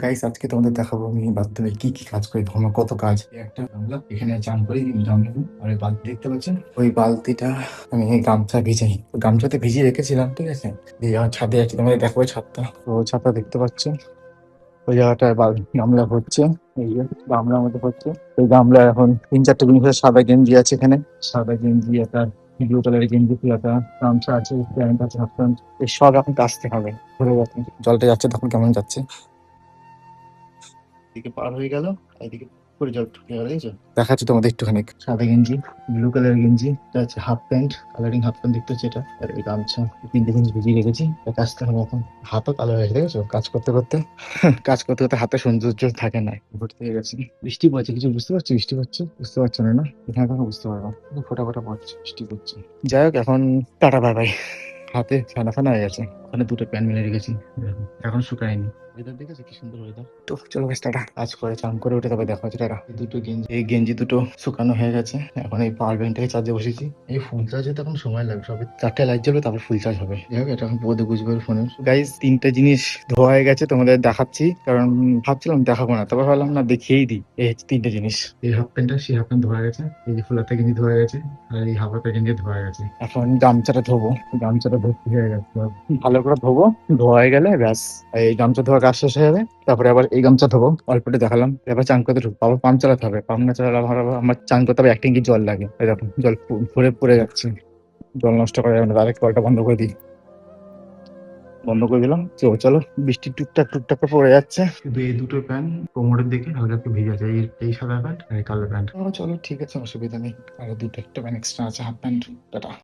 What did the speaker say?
Guys আজকে তোমাদের দেখাবো আমি বাথরুমে কি কি কাজ করি, আমার কত কাজ। এই একটা গামলা, এখানে চান করি গামলা, আর এই বালতি দেখতে পাচ্ছেন, ওই বালতিটা আমি গামছা ভিজাই, গামছাতে ভিজিয়ে রেখেছিলাম, ঠিক আছে। দিয়ে যখন ছাদে আছি তোমাদের দেখাবো ছাদটা, তো ছাদটা দেখতে পাচ্ছ, ওই জায়গাটায় গামলা হচ্ছে, এই যে গামলার মধ্যে হচ্ছে। ওই গামলা এখন 3-4টে জিনিস আছে। সাদা গেঞ্জি আছে এখানে, সাদা গেঞ্জি, একটা ব্লু কালারের গেঞ্জি, একটা গামছা আছে, প্যান্ট আছে, হাফ প্যান্ট, এই সব এখন কাচতে হবে। ধরে যাচ্ছে, জলটা যাচ্ছে, তখন কেমন যাচ্ছে, এদিকে পার হয়ে গেল, এদিকে করে জল ঢুকে গেল, দেখছো। দেখাচ্ছি তোমাদের একটুখানি। সাদা গেঞ্জি, ব্লু কালার গেঞ্জি, এটা হচ্ছে half pant, colouring half pant দেখতে হচ্ছে এটা, আর এই গামছা। এই 3টে জিনিস ভিজিয়ে রেখেছি, এটা কাচতে হবে এখন। হাতও কালো হয়ে গেছে, দেখেছো, কাজ করতে করতে কাজ করতে করতে হাতে সৌন্দর্য থাকে না, ভর্তি হয়ে গেছে। বৃষ্টি পড়ছে, কিছু বুঝতে পারছো? বৃষ্টি পড়ছে, বুঝতে পারছো না? না, এখানে তখন বুঝতে পারবো, ফোটা ফোটা পড়ছে, বৃষ্টি পড়ছে। যাই হোক, এখন টাটা বাই বাই। হাতে ফেনা ফেনা হয়ে গেছে, ওখানে 2টো প্যান্ট মিলে রেখেছি, দেখো, এখন শুকায়নি। ওয়েদার দেখেছো কি সুন্দর ওয়েদার। তো চলো বেশ, টাটা। কাজ করে চান করে উঠে তবে দেখা হচ্ছে, টাটা। এই গেঞ্জি দুটো শুকানো হয়ে গেছে, এখন এই পাওয়ার ব্যাংকটাকে চার্জে বসেছি। এই ফুল চার্জ হতে এখন সময় লাগবে, সবে 4টে লাইট জ্বলবে, তারপর ফুল চার্জ হবে। যাই হোক, এটা এখন বোধ বুঝবে ফোনের। গাইজ 3টে জিনিস ধোয়া হয়ে গেছে, তোমাদের দেখাচ্ছি, কারণ ভাবছিলাম দেখাবো না, তারপর ভাবলাম না, দেখিয়েই দিই। এই হচ্ছে 3টে জিনিস, এই হাফ প্যান্টটা, সেই হাফ প্যান্ট ধোয়া গেছে, এই যে ফুলাতে গেঞ্জি ধোয়া গেছে, আর এই হাফ প্যান্ট গেঞ্জি ধোয়া গেছে। এখন গামছাটা ধোবো, গামছাটা ভর্তি হয়ে গেছে, ভালো করে ধোবো, ধোয়া হয়ে গেলে ব্যাস, এই গামছা ধোয়া কাজ শেষ হয়ে যাবে। তারপরে আবার এই গামছা ধোবো, অল্পটা দেখালাম, এবার চান করতে ঢুকবো, আবার পাম্প চালাতে হবে, পাম্প না চালালে আমার চান করতে হবে, 1 ট্যাঙ্কি জল লাগে, এরকম জল ভরে পড়ে যাচ্ছে, জল নষ্ট করা যাবে না, ডাইরেক্ট কলটা বন্ধ করে দিই। বন্ধ করে দিলাম, চলো চলো। বৃষ্টি টুকটাক টুকটাক করে পড়ে যাচ্ছে, শুধু এই 2টো প্যান্ট কোমরের দিকে হালকা একটু ভিজে আছে, এই সাদা প্যান্ট আর এই কালো প্যান্ট। চলো ঠিক আছে, অসুবিধা নেই, আর 2টো একটা প্যান্ট এক্সট্রা আছে, হাফ প্যান্ট। টাটা।